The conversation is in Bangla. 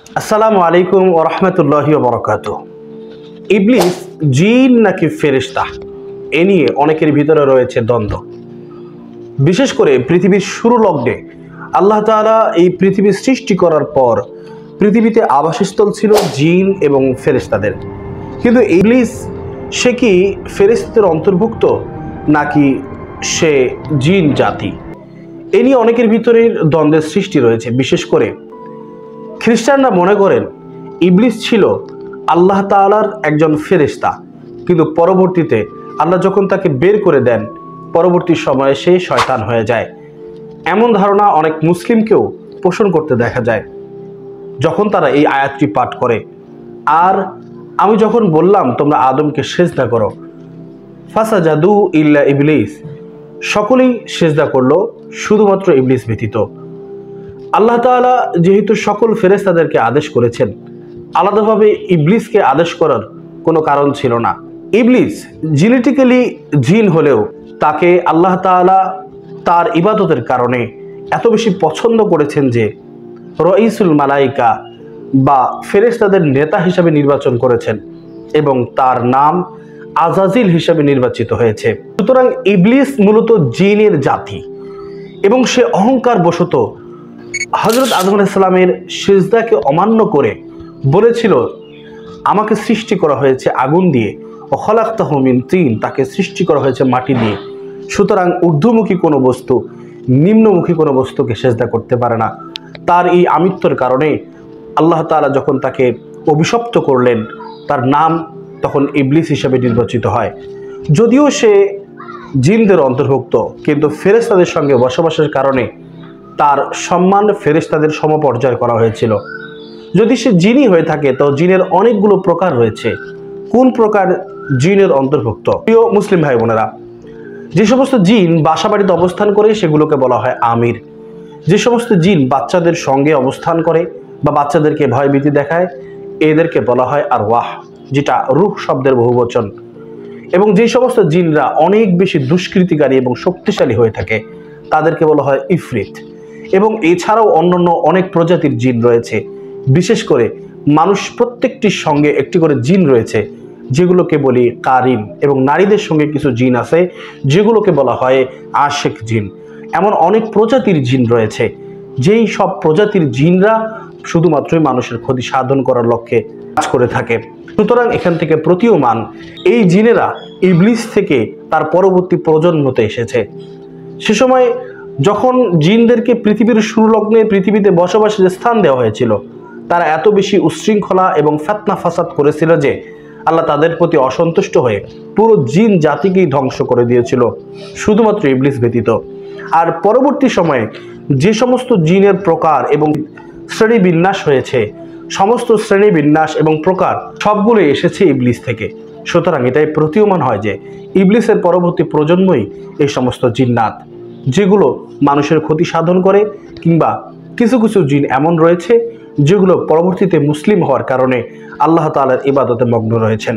আসসালামু আলাইকুম ওয়া রাহমাতুল্লাহি ওয়া বারাকাতুহু। ইবলিস জিন নাকি ফেরেশতা, এ নিয়ে অনেকের ভিতরে রয়েছে দ্বন্দ্ব। বিশেষ করে পৃথিবীর শুরু লগ্নে আল্লাহ তাআলা এই পৃথিবী সৃষ্টি করার পর পৃথিবীতে আবাসস্থল ছিল জিন এবং ফেরেশতাদের। কিন্তু ইবলিস সে কি ফেরেশতাদের অন্তর্ভুক্ত নাকি সে জিন জাতি, এ নিয়ে অনেকের ভিতরে দ্বন্দ্বের সৃষ্টি রয়েছে। বিশেষ করে খ্রিস্টানরা মনে করেন ইবলিস ছিল আল্লাহ তাআলার একজন ফেরেশতা, কিন্তু পরবর্তীতে আল্লাহ যখন তাকে বের করে দেন পরবর্তী সময়ে সে শয়তান হয়ে যায়। এমন ধারণা অনেক মুসলিমকেও পোষণ করতে দেখা যায় যখন তারা এই আয়াতটি পাঠ করে। আর আমি যখন বললাম তোমরা আদমকে সিজদা করো, ফাসাজাদু ইল্লা ইবলিস, সকলেই সিজদা করলো শুধুমাত্র ইবলিস ব্যতীত। আল্লাহ তাআলা যেহেতু সকল ফেরেশতাদেরকে আদেশ করেছেন, আলাদাভাবে ইবলিসকে আদেশ করার কোনো কারণ ছিল না। ইবলিস জেনেটিক্যালি জিন হলেও তাকে আল্লাহ তাআলা তার ইবাদতের কারণে এত বেশি পছন্দ করেছেন যে রঈসুল মালাইকা বা ফেরেশতাদের নেতা হিসাবে নির্বাচন করেছেন এবং তার নাম আজাজিল হিসাবে নির্বাচিত হয়েছে। সুতরাং ইবলিস মূলত জিনের জাতি এবং সে অহংকার বশত হযরত আদম আলাইহিস সালামের সিজদাকে অমান্য করে বলেছিল আমাকে সৃষ্টি করা হয়েছে আগুন দিয়ে, ও খলাকতাহু মিন তিন, তাকে সৃষ্টি করা হয়েছে মাটি দিয়ে। সুতরাং ঊর্ধ্বমুখী কোনো বস্তু নিম্নমুখী কোনো বস্তুকে সিজদা করতে পারে না। তার এই আমিত্বর কারণে আল্লাহ তাআলা যখন তাকে অভিশপ্ত করলেন তার নাম তখন ইবলিস হিসাবে নির্বাচিত হয়। যদিও সে জিনদের অন্তর্ভুক্ত, কিন্তু ফেরেশতাদের সঙ্গে বসবাসের কারণে তার সম্মান ফেরেশতাদের সমপর্যায় করা হয়েছিল। যদি সে জিনই হয়ে থাকে তো জিনের অনেকগুলো প্রকার রয়েছে। কোন প্রকার জিনের অন্তর্ভুক্ত? প্রিয় মুসলিম ভাই বোনেরা, যে সমস্ত জিন বাসা বাড়িতে অবস্থান করে সেগুলোকে বলা হয় আমির। যে সমস্ত জিন বাচ্চাদের সঙ্গে অবস্থান করে বা বাচ্চাদেরকে ভয়ভীতি দেখায় এদেরকে বলা হয় আরওয়াহ, যেটা রূহ শব্দের বহুবচন। এবং যে সমস্ত জিনরা অনেক বেশি দুষ্কৃতিকারী এবং শক্তিশালী হয়ে থাকে তাদেরকে বলা হয় ইফরিত। এবং এছাড়াও অন্যান্য অনেক প্রজাতির জিন রয়েছে। বিশেষ করে মানুষ প্রত্যেকটির সঙ্গে একটি করে জিন রয়েছে যেগুলোকে বলি কারিন, এবং নারীদের সঙ্গে কিছু জিন আছে যেগুলোকে বলা হয় আশেক জিন। এমন অনেক প্রজাতির জিন রয়েছে যেই সব প্রজাতির জিনরা শুধুমাত্রই মানুষের ক্ষতি সাধন করার লক্ষ্যে কাজ করে থাকে। সুতরাং এখান থেকে প্রতীয়মান এই জিনেরা ইবলিস থেকে তার পরবর্তী প্রজন্মতে এসেছে। সে সময় যখন জিনদেরকে পৃথিবীর শুরু লগ্নে পৃথিবীতে বসবাসের স্থান দেওয়া হয়েছিল, তারা এত বেশি উচ্ছৃঙ্খলা এবং ফিতনা ফাসাদ করেছিল যে আল্লাহ তাদের প্রতি অসন্তুষ্ট হয়ে পুরো জিন জাতিকেই ধ্বংস করে দিয়েছিল, শুধুমাত্র ইবলিস ব্যতীত। আর পরবর্তী সময়ে যে সমস্ত জিনের প্রকার এবং শ্রেণীবিন্যাস হয়েছে, সমস্ত শ্রেণীবিন্যাস এবং প্রকার সবগুলো এসেছে ইবলিস থেকে। সুতরাং এটাই প্রতীয়মান হয় যে ইবলিসের পরবর্তী প্রজন্মই এই সমস্ত জিন্নাত, যেগুলো মানুষের ক্ষতি সাধন করে, কিংবা কিছু কিছু জিন এমন রয়েছে যেগুলো পরবর্তীতে মুসলিম হওয়ার কারণে আল্লাহ তাআলার ইবাদতে মগ্ন রয়েছেন।